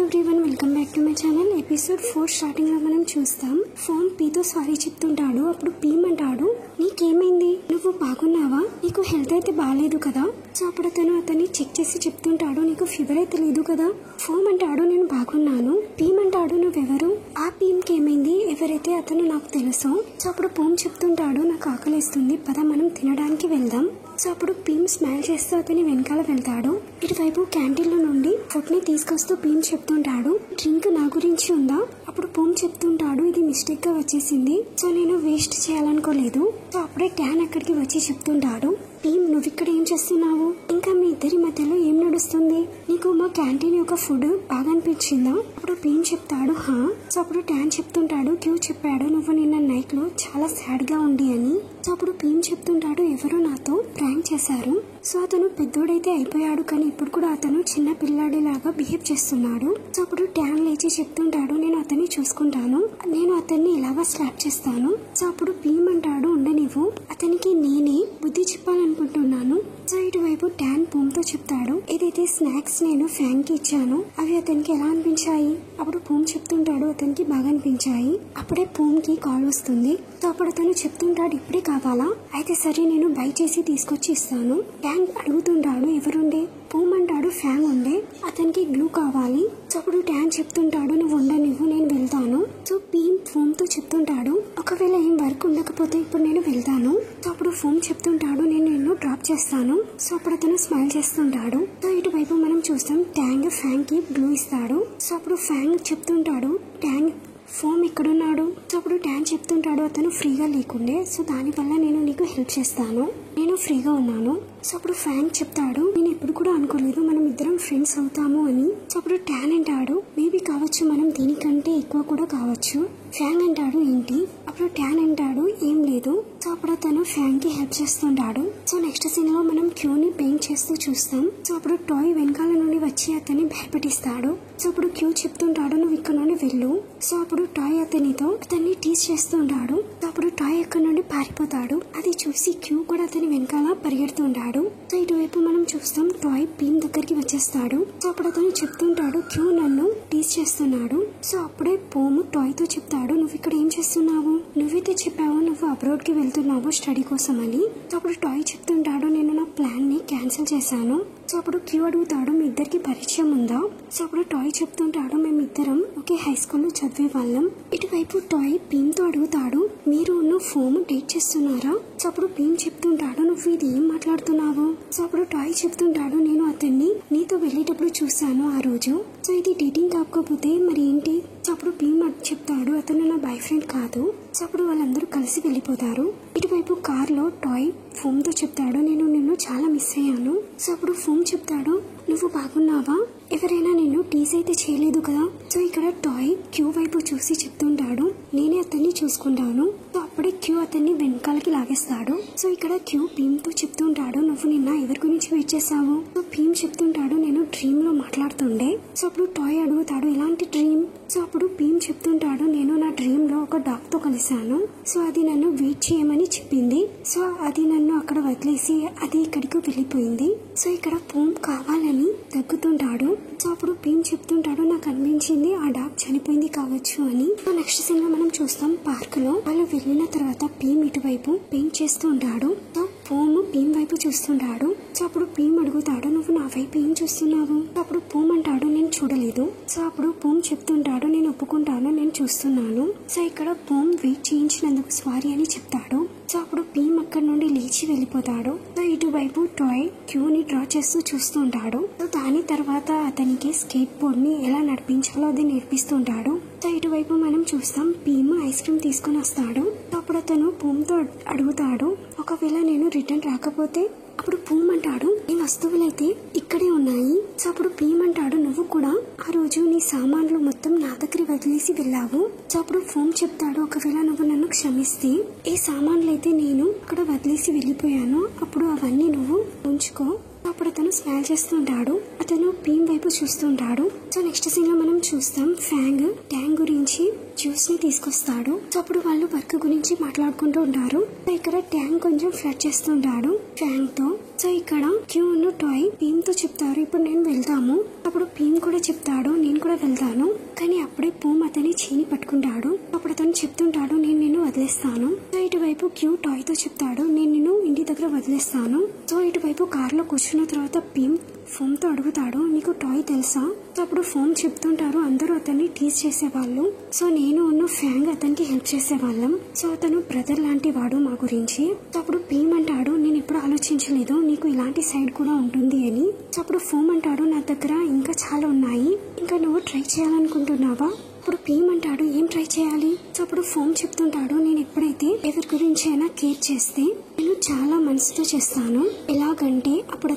Everyone welcome back to my channel. Episode 4 starting లో మనం చూస్తాం. ఫోమ్ పీతో సారీ చెప్తుంటాడు. అప్పుడు పీమ్ అంటాడు, నీకేమైంది, నువ్వు బాగున్నావా, నీకు హెల్త్ అయితే బాగాలేదు కదా. సో అప్పుడు అతన్ని చెక్ చేసి చెప్తుంటాడు, నీకు ఫీవర్ అయితే లేదు కదా. ఫోమ్ అంటాడు, నేను బాగున్నాను. పీమ్ అంటాడు, నువ్వెవరు, ఆ పీమ్కి ఏమైంది, ఎవరైతే అతను నాకు తెలుసు. సో అప్పుడు ఫోమ్ చెప్తుంటాడు, నాకు ఆకలిస్తుంది, పద మనం తినడానికి వెళ్దాం. సో అప్పుడు పీమ్ స్మైల్ చేస్తూ అతని వెనకాల వెళ్తాడు. ఇటువైపు క్యాంటీన్ లో నుండి ఫుడ్ ని తీసుకొస్తూ పీమ్ చెప్తుంటాడు, డ్రింక్ నా గురించి ఉందా. అప్పుడు పోమ్ చెప్తుంటాడు, ఇది మిస్టేక్ గా వచ్చేసింది, సో నేను వేస్ట్ చేయాలనుకోలేదు. సో అప్పుడే ట్యాన్ అక్కడికి వచ్చి చెప్తుంటాడు, పీమ్ నువ్వు ఇక్కడ ఏం చేస్తున్నావు, ఇంకా మీ ఇద్దరి మధ్యలో ఏం నడుస్తుంది, నీకు మా క్యాంటీన్ యొక్క ఫుడ్ బాగా అనిపించిందా. అప్పుడు పీమ్ చెప్తాడు, హా. సో అప్పుడు ట్యాన్ చెప్తుంటాడు, క్యూ చెప్పాడు నువ్వు నిన్న నైట్ లో చాలా సాడ్ గా ఉంది అని. సో అప్పుడు పీమ్ చెప్తుంటాడు, ఎవరో నాతో ప్రాంక్ చేశారు. సో అతను పెద్దోడైతే అయిపోయాడు, కానీ ఇప్పుడు కూడా అతను చిన్న పిల్లాడిలాగా బిహేవ్ చేస్తున్నాడు. సో అప్పుడు ట్యాన్ లేచి చెప్తుంటాడు, నేను అతన్ని చూసుకుంటాను, నేను అతన్ని ఇలాగా స్లాప్ చేస్తాను. సో అప్పుడు పీమ్ అంటాడు, ఉండనివ్వు, అతనికి నేనే బుద్ధి చెప్పాలనుకుంటున్నాను. సో ఇటువైపు ట్యాన్ పూమ్ తో చెప్తాడు, ఏదైతే స్నాక్స్ నేను ఫ్యాంక్ కి ఇచ్చాను అవి అతనికి ఎలా అనిపించాయి. అప్పుడు పూమ్ చెప్తుంటాడు, అతనికి బాగా అనిపించాయి. అప్పుడే పూమ్ కి కాల్ వస్తుంది. సో అప్పుడు అతను చెప్తుంటాడు, ఇప్పుడే కావాలా, అయితే సరే నేను బై చేసి తీసుకొచ్చి ఇస్తాను. ట్యాన్ అడుగుతుంటాడు, ఎవరుండే. పూమ్ అంటాడు, ఫ్యాంగ్ ఉండే, అతనికి గ్లూ కావాలి. సో అప్పుడు ట్యాన్ చెప్తుంటాడు, నువ్వు ఉండనివ్వు, నేను వెళ్తాను. సో పీమ్ ఫోమ్ తో చెప్తుంటాడు, ఒకవేళ ఏం వర్క్ ఉండకపోతే ఇప్పుడు నేను వెళ్తాను. సో అప్పుడు ఫోమ్ చెప్తుంటాడు, నేను నిన్ను డ్రాప్ చేస్తాను. సో అప్పుడు అతను స్మైల్ చేస్తుంటాడు. సో ఇటువైపు మనం చూస్తాం, ట్యాంగ్ ఫ్యాంగ్ కి గ్లూ ఇస్తాడు. సో అప్పుడు ఫ్యాంగ్ చెప్తుంటాడు, ట్యాంగ్ ఫోమ్ ఎక్కడున్నాడు. సో అప్పుడు ట్యాన్ చెప్తుంటాడు, అతను ఫ్రీగా లేకుండే, సో దానివల్ల నేను నీకు హెల్ప్ చేస్తాను, నేను ఫ్రీగా ఉన్నాను. సో అప్పుడు ఫ్యాంగ్ చెప్తాడు, నేను ఎప్పుడు కూడా అనుకోలేదు మనం ఇద్దరం ఫ్రెండ్స్ అవుతాము అని. సో అప్పుడు ట్యాన్ అంటాడు, మేబీ కావచ్చు, మనం దీనికంటే ఎక్కువ కూడా కావచ్చు. ఫ్యాంగ్ అంటాడు, ఏంటి. అప్పుడు ట్యాన్ అంటాడు, ఏం లేదు. సో అప్పుడు అతను ఫ్యాంగ్ కి హెల్ప్ చేస్తుంటాడు. సో నెక్స్ట్ సీన్ లో మనం క్యూని పెయింట్ చేస్తూ చూస్తాం. సో అప్పుడు టాయ్ వెనకాల నుండి వచ్చి అతన్ని భయపెట్టిస్తాడు. సో అప్పుడు క్యూ చెప్తుంటాడు, నువ్వు ఇక్కడ నుండి వెళ్ళు. సో అప్పుడు టాయ్ అతన్ని టీస్ చేస్తుంటాడు. సో అప్పుడు టాయ్ అక్కడ నుండి పారిపోతాడు. అది చూసి క్యూ కూడా అతని వెనకాల పరిగెడుతుంటాడు. సో ఇటువైపు మనం చూస్తాం, టాయ్ పీమ్ దగ్గరికి వచ్చేస్తాడు. సో అప్పుడు అతను చెప్తుంటాడు, క్యూ నన్ను టీస్ చేస్తున్నాడు. సో అప్పుడే పోము టాయ్ తో చెప్తాడు, నువ్వు ఇక్కడ ఏం చేస్తున్నావు, నువ్వైతే చెప్పావు నువ్వు అబ్రాడ్ కి వెళ్తున్నావు స్టడీ కోసం అని. సో అప్పుడు టాయ్ చెప్తుంటాడు, నేను నా ప్లాన్ ని క్యాన్సిల్ చేశాను. సో అప్పుడు క్యూ అడుగుతాడు, మీ ఇద్దరికి పరిచయం ఉందా. సో అప్పుడు టాయ్ చెప్తుంటాడు, మేమిద్దరం ఒకే హై స్కూల్లో చదివే వాళ్ళం. ఇటువైపు టాయ్ పీమ్ తో అడుగుతాడు, మీరు ఫోమ్ డేట్ చేస్తున్నారా. సో అప్పుడు పీమ్ చెప్తుంటాడు, నువ్వు ఇది ఏం మాట్లాడుతున్నావు. సో అప్పుడు టాయ్ చెప్తుంటాడు, నేను అతన్ని నీతో వెళ్ళేటప్పుడు చూశాను ఆ రోజు. సో ఇది డేటింగ్ కాకపోతే మరి ఏంటి. సో అప్పుడు పీమ్ చెప్తాడు, అతను నా బాయ్ ఫ్రెండ్ కాదు. సో అప్పుడు వాళ్ళందరూ కలిసి వెళ్ళిపోతారు. ఇటువైపు కార్ లో టాయ్ ఫోమ్ తో చెప్తాడు, నేను నిన్ను చాలా మిస్ అయ్యాను. సో అప్పుడు ఫోమ్ చెప్తాడు, నువ్వు బాగున్నావా, ఎవరైనా నిన్ను టీస్ అయితే చేయలేదు కదా. సో ఇక్కడ టాయ్ క్యూ వైపు చూసి చెప్తుంటాడు, నేనే అతన్ని చూసుకుంటాను. సో అప్పుడే క్యూ అతన్ని వెనకాలకి లాగేస్తాడు. సో ఇక్కడ క్యూ పీమ్ తో చెప్తుంటాడు, నువ్వు నిన్న ఎవరి గురించి వెయిట్ చేసావు. సో పీమ్ చెప్తుంటాడు, నేను డ్రీమ్ లో మాట్లాడుతుండే. సో అప్పుడు టాయ్ అడుగుతాడు, ఎలాంటి డ్రీమ్. సో అప్పుడు పీమ్ చెప్తుంటాడు, నేను నా డ్రీమ్ లో ఒక డాగ్ తో కలిశాను. సో అది నన్ను వెయిట్ చేయమని చెప్పింది. సో అది నన్ను అక్కడ వదిలేసి అది ఇక్కడికి వెళ్ళిపోయింది. సో ఇక్కడ పోమ్ కావాలని దగ్గుతుంటాడు. సో అప్పుడు పీమ్ చెప్తుంటాడు, నాకు అనిపించింది ఆ డాగ్ చనిపోయింది కావచ్చు అని. సో నెక్స్ట్ సీన్ లో మనం చూస్తాం, పార్క్ లో వాళ్ళు వెళ్ళిన తర్వాత పీమ్ ఇటువైపు పెయింట్ చేస్తూ ఉంటాడు. సో పోమ్ పీమ్ వైపు చూస్తుంటాడు. సో అప్పుడు పీమ్ అడుగుతాడు, నువ్వు నా వైపు ఏం చూస్తున్నావు. అప్పుడు పోమ్ అంటాడు, నేను చూడలేదు. సో అప్పుడు పోమ్ చెప్తుంటాడు, నేను ఒప్పుకుంటాను, నేను చూస్తున్నాను. సో ఇక్కడ పోమ్ వెయిట్ చేయించినందుకు సారీ అని చెప్తాడు. సో అప్పుడు పీమ్ అక్కడ నుండి లేచి వెళ్ళిపోతాడు. సో ఇటువైపు టాయ్ క్యూని డ్రా చేస్తూ చూస్తుంటాడు. సో దాని తర్వాత అతనికి స్కేట్ బోర్డ్ ని ఎలా నడిపించాలో అది నేర్పిస్తుంటాడు. సో ఇటువైపు మనం చూస్తాం, పీమ్ ఐస్ క్రీమ్ తీసుకుని వస్తాడు. అప్పుడు అతను పూమ్ తో అడుగుతాడు, ఒకవేళ నేను రిటర్న్ రాకపోతే. అప్పుడు పూమ్ అంటాడు, ఈ వస్తువులైతే ఇక్కడే ఉన్నాయి. సో అప్పుడు పీమ్ అంటాడు, నువ్వు కూడా ఆ రోజు నీ సామాన్లు మొత్తం నా దగ్గర వదిలేసి వెళ్ళావు. సో అప్పుడు పూమ్ చెప్తాడు, ఒకవేళ నువ్వు నన్ను క్షమిస్తే ఈ సామాన్లు అయితే నేను అక్కడ వదిలేసి వెళ్ళిపోయాను, అప్పుడు అవన్నీ నువ్వు ఉంచుకో. అప్పుడు అతను స్మైల్ చేస్తుంటాడు. అతను పీమ్ వైపు చూస్తుంటాడు. సో నెక్స్ట్ సీన్ లో మనం చూస్తాం, ఫ్యాంగ్ ట్యాంగ్ గురించి జ్యూస్ ని తీసుకొస్తాడు. సో అప్పుడు వాళ్ళు వర్క్ గురించి మాట్లాడుకుంటూ ఉంటారు. సో ఇక్కడ ట్యాంగ్ కొంచెం ఫ్లడ్ చేస్తుంటాడు ఫ్యాంగ్ తో. సో ఇక్కడ క్యూ టాయ్ పీమ్ తో చెప్తారు, ఇప్పుడు నేను వెళ్తాము. అప్పుడు పీమ్ కూడా చెప్తాడు, నేను నేను కూడా వెళ్తాను. కానీ అప్పుడే పూమ్ అతని చేయి పట్టుకుంటాడు. అప్పుడు అతను చెప్తుంటాడు, నేను నిన్ను వదిలేస్తాను. సో ఇటువైపు క్యూ టాయ్ తో చెప్తాడు, నేను నిన్ను ఇంటి దగ్గర వదిలేస్తాను. సో ఇటువైపు కారులో కూర్చున్న తర్వాత పీమ్ ఫోమ్ తో అడుగుతాడు, నీకు టాయ్ తెలుసా? సో అప్పుడు ఫోమ్ చెప్తుంటారు, అందరూ అతన్ని టీజ్ చేసేవాళ్ళు. సో నేను ఉన్న ఫ్యాంగ్ అతనికి హెల్ప్ చేసేవాళ్ళం. సో అతను బ్రదర్ లాంటి వాడు మా గురించి. సో అప్పుడు పీమ్ అంటాడు, నేను ఎప్పుడు ఆలోచించలేదు నీకు ఇలాంటి సైడ్ కూడా ఉంటుంది అని. సో అప్పుడు ఫోమ్ అంటాడు, నా దగ్గర ఇంకా చాలా ఉన్నాయి, ఇంకా నువ్వు ట్రై చేయాలనుకుంటున్నావా? అప్పుడు పీమ్ అంటాడు, ఏం ట్రై చేయాలి? సో అప్పుడు ఫోమ్ చెప్తుంటాడు, నేను ఎప్పుడైతే ఎవరి గురించి అయినా కేర్ చేస్తే నేను చాలా మనసుతో చేస్తాను. ఎలాగంటే అప్పుడు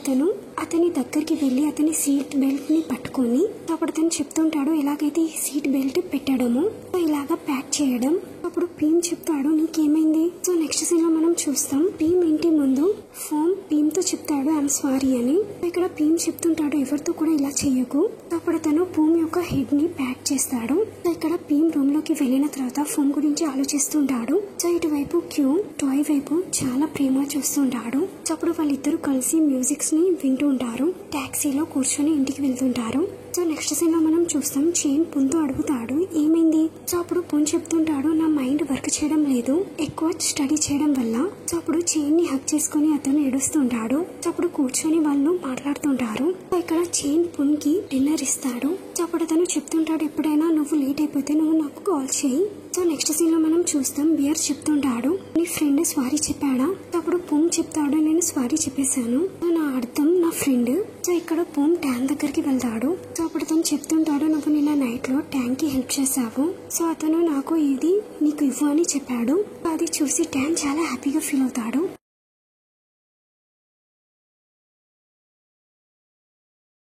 అతని దగ్గరికి వెళ్ళి అతని సీట్ బెల్ట్ ని పట్టుకొని అప్పుడు అతను చెప్తుంటాడు, ఎలాగైతే ఈ సీట్ బెల్ట్ పెట్టడము, ఇలాగా ప్యాక్ చేయడం. అప్పుడు పీమ్ చెప్తాడు, నీకేమైంది? సో నెక్స్ట్ సీన్ లో మనం చూస్తాం, పీమ్ ఇంటి ముందు ఫోమ్ పీమ్ తో చెప్తాడు, ఐఎమ్ సారీ అని. ఇక్కడ పీమ్ చెప్తుంటాడు, ఎవరితో కూడా ఇలా చెయ్యకు. అప్పుడు అతను పూమ్ యొక్క హెడ్ ని ప్యాక్ చేస్తాడు. ఇక్కడ పీమ్ రూమ్ లోకి వెళ్ళిన తర్వాత ఫోమ్ గురించి ఆలోచిస్తుంటాడు. సో ఇటువైపు క్యూ టాయ్ వైపు చాలా ప్రేమ చూస్తుంటాడు. సో అప్పుడు వాళ్ళిద్దరు కలిసి మ్యూజిక్స్ ని వింటూ ఉంటారు. టాక్సీలో కూర్చొని ఇంటికి వెళ్తుంటారు. సో నెక్స్ట్ సీన్ లో మనం చూస్తాం, చేన్ పున్తో అడుగుతాడు, ఏమైంది? సో అప్పుడు పున్ చెప్తుంటాడు, నా మైండ్ వర్క్ చేయడం లేదు ఎక్కువ స్టడీ చేయడం వల్ల. సో అప్పుడు చేన్ ని హక్ చేసుకుని అతను ఏడుస్తుంటాడు. సో అప్పుడు కూర్చొని వాళ్ళు మాట్లాడుతుంటారు. సో ఇక్కడ చేన్ పున్ కి డిన్నర్ ఇస్తాడు. సో అప్పుడు అతను చెప్తుంటాడు, ఎప్పుడైనా నువ్వు లేట్ అయిపోతే నువ్వు నాకు కాల్ చేయి. సో నెక్స్ట్ సీన్ లో మనం చూస్తాం, బియర్ చెప్తుంటాడు, నీ ఫ్రెండ్ సారీ చెప్పాడా? అప్పుడు పూమ్ చెప్తాడు, నేను సారీ చెప్పేశాను, నా అర్థం నా ఫ్రెండ్. సో ఇక్కడ పూమ్ ట్యాంక్ దగ్గరికి వెళ్తాడు. సో అప్పుడు అతను చెప్తుంటాడు, నువ్వు నిన్న నైట్ లో ట్యాంక్ కి హెల్ప్ చేశావు. సో అతను నాకు ఇది నీకు ఇవ్వు అని చెప్పాడు. అది చూసి ట్యాంక్ చాలా హ్యాపీగా ఫీల్ అవుతాడు.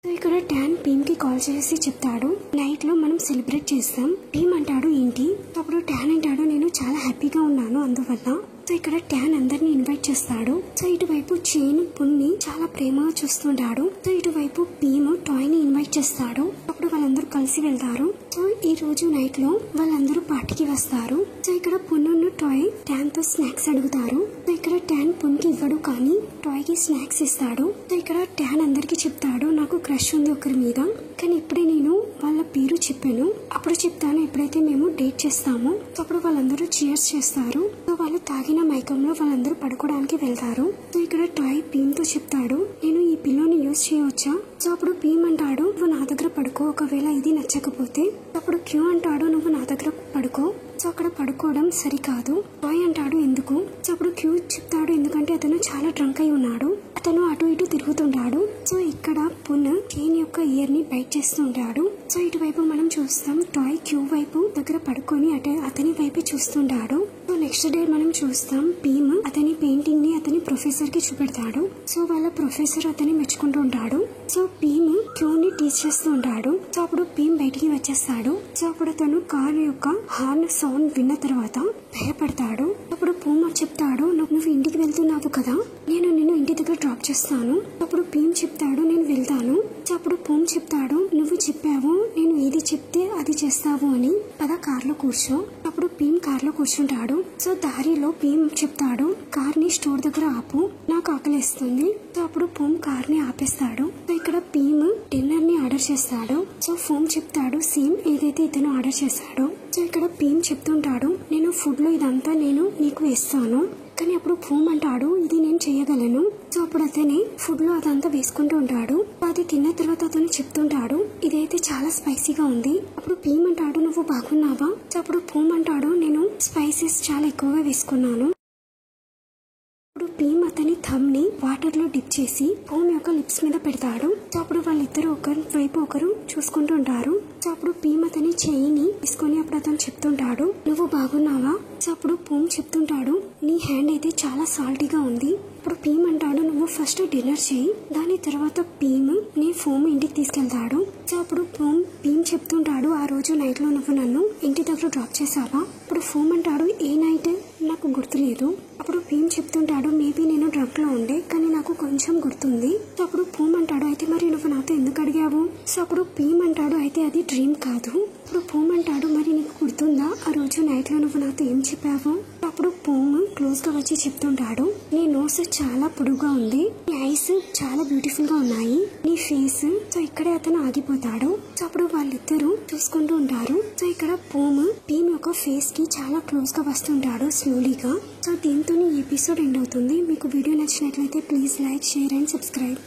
ఇక్కడ ట్యాన్ పీమ్ కి కాల్ చేసి చెప్తాడు, నైట్ లో మనం సెలబ్రేట్ చేస్తాం. పీమ్ అంటాడు, ఏంటి? అప్పుడు ట్యాన్ అంటాడు, నేను చాలా హ్యాపీగా ఉన్నాను అందువల్ల. సో ఇక్కడ ట్యాన్ అందరినీ ఇన్వైట్ చేస్తాడు. సో ఇటువైపు చేన్ పున్ని చాలా ప్రేమగా చూస్తుంటాడు. సో ఇటువైపు పీమ్ టాయ్ ని ఇన్వైట్ చేస్తాడు. అప్పుడు వాళ్ళందరూ కలిసి వెళ్తారు. సో ఈ రోజు నైట్ లో వాళ్ళందరూ పార్టీకి వస్తారు. సో ఇక్కడ పున్ను టాయ్ ట్యాన్ తో స్నాక్స్ అడుగుతారు. సో ఇక్కడ ట్యాన్ పున్ కి ఇవ్వడు, కానీ టాయ్ కి స్నాక్స్ ఇస్తాడు. సో ఇక్కడ ట్యాన్ అందరికి చెప్తాడు, నాకు క్రష్ ఉంది ఒకరి మీద, కానీ ఇప్పుడే నేను వాళ్ళ పేరు చెప్పాను, అప్పుడు చెప్తాను ఎప్పుడైతే మేము డేట్ చేస్తామో. అప్పుడు వాళ్ళందరూ చీర్స్ చేస్తారు. సో వాళ్ళు తాగిన మైకంలో వాళ్ళందరూ పడుకోవడానికి వెళ్తారు. సో ఇక్కడ టాయ్ పీమ్ తో చెప్తాడు, నేను ఈ పిల్లోని యూజ్ చేయవచ్చా? సో అప్పుడు పీమ్ అంటాడు, నువ్వు నా దగ్గర పడుకో, ఒకవేళ ఇది నచ్చకపోతే. అప్పుడు క్యూ అంటాడు, నువ్వు నా దగ్గర పడుకో. సో అక్కడ పడుకోవడం సరికాదు. టాయ్ అంటాడు, ఎందుకు? సో అప్పుడు క్యూ చెప్తాడు, ఎందుకంటే అతను చాలా డ్రంక్ అయి ఉన్నాడు, అతను అటు ఇటు తిరుగుతుంటాడు. సో ఇక్కడ పున్ చేన్ యొక్క ఇయర్ ని బైట్ చేస్తుంటాడు. సో ఇటువైపు మనం చూస్తాం, టాయ్ క్యూ వైపు దగ్గర పడుకొని అతని వైపే చూస్తుంటాడు. సో నెక్స్ట్ డే మనం చూస్తాం, పీమ్ అతని పెయింటింగ్ ని అతని ప్రొఫెసర్ కి చూపెడతాడు. సో వాళ్ళ ప్రొఫెసర్ అతని మెచ్చుకుంటూ ఉంటాడు. సో పీమ్ క్యూ ని టీచ్ చేస్తూ ఉంటాడు. సో అప్పుడు పీమ్ బయటికి వచ్చేస్తాడు. సో అప్పుడు అతను కార్ యొక్క హార్న్ సౌండ్ విన్న తర్వాత భయపడతాడు. అప్పుడు పూమ్ చెప్తాడు, నువ్వు ఇంటికి వెళ్తున్నావు కదా, నేను నిన్ను ఇంటి దగ్గర డ్రాప్ చేస్తాను. అప్పుడు పీమ్ చెప్తాడు, నేను వెళ్తాను. సో అప్పుడు పూమ్ చెప్తాడు, నువ్వు చెప్పావు నేను ఏది చెప్తే అది చేస్తావు అని, పద కార్లో కూర్చో. అప్పుడు పీమ్ కార్లో కూర్చుంటాడు. సో దారిలో పీమ్ చెప్తాడు, కార్ ని స్టోర్ దగ్గర ఆపు, నాకు ఆకలిస్తుంది. సో అప్పుడు పూమ్ కార్ ని ఆపేస్తాడు. సో ఇక్కడ పీమ్ డిన్నర్ ని ఆర్డర్ చేస్తాడు. సో ఫోమ్ చెప్తాడు, సేమ్ ఏదైతే ఇతను ఆర్డర్ చేశాడో. సో ఇక్కడ పీమ్ చెప్తుంటాడు, నేను ఫుడ్ లో ఇదంతా నేను నీకు వేస్తాను, కానీ అప్పుడు ఫోమ్ అంటాడు, ఇది నేను చేయగలను. సో అప్పుడు అతని ఫుడ్ లో అదంతా వేసుకుంటూ ఉంటాడు. అది తిన్న తర్వాత అతను చెప్తుంటాడు, ఇదైతే చాలా స్పైసీగా ఉంది. అప్పుడు పీమ్ అంటాడు, నువ్వు బాగున్నావా? సో అప్పుడు ఫోమ్ అంటాడు, నేను స్పైసెస్ చాలా ఎక్కువగా వేసుకున్నాను. అప్పుడు పీమ్ అతని థమ్ ని వాటర్ లో డిప్ చేసి ఫోమ్ యొక్క లిప్స్ మీద పెడతాడు. సో అప్పుడు వాళ్ళిద్దరు ఒకరి వైపు ఒకరు చూసుకుంటూ ఉంటారు. సో అప్పుడు పీమ్ అతని చెయ్యిని తీసుకొని అప్పుడు అతను చెప్తుంటాడు, నువ్వు బాగున్నావా? సో అప్పుడు పూమ్ చెప్తుంటాడు, నీ హ్యాండ్ అయితే చాలా సాల్టీగా ఉంది. ఇప్పుడు పీమ్ అంటాడు, నువ్వు ఫస్ట్ డిన్నర్ చేయి, దాని తర్వాత పీమ్ నీ ఫోమ్ ఇంటికి తీసుకెళ్తాడు. సో అప్పుడు పీమ్ చెప్తుంటాడు, ఆ రోజు నైట్ లో నువ్వు నన్ను ఇంటి దగ్గర డ్రాప్ చేసావా? ఇప్పుడు ఫోమ్ అంటాడు, ఏ నైట్ నాకు గుర్తులేదు. అప్పుడు పీమ్ చెప్తుంటాడు, మేబీ నేను డ్రగ్ లో ఉండే, కానీ నాకు కొంచెం గుర్తుంది. సో అప్పుడు పూమ్ అంటాడు, అయితే మరి నువ్వు నాతో ఎందుకు అడిగావు? సో అప్పుడు పీమ్ అంటాడు, అయితే అది డ్రీమ్ కాదు. ఇప్పుడు పూమ్ అంటాడు, మరి నీకు గుర్తుందా ఆ రోజు నైట్ లో నువ్వు నాతో ఏం చెప్పావు? అప్పుడు పోమ్ క్లోజ్ గా వచ్చి చెప్తుంటాడు, నీ నోస్ చాలా పొడుగుగా ఉంది, నీ ఐస్ చాలా బ్యూటిఫుల్ గా ఉన్నాయి, నీ ఫేస్. సో ఇక్కడే అతను ఆగిపోతాడు. సో అప్పుడు వాళ్ళిద్దరూ చూసుకుంటూ ఉంటారు. సో ఇక్కడ పోమ్ భీమ్ యొక్క ఫేస్ కి చాలా క్లోజ్ గా వస్తుంటాడు స్లోలీగా. సో దీంతో ఈ ఎపిసోడ్ ఎండ్ అవుతుంది. మీకు వీడియో నచ్చినట్లయితే please like, share and subscribe.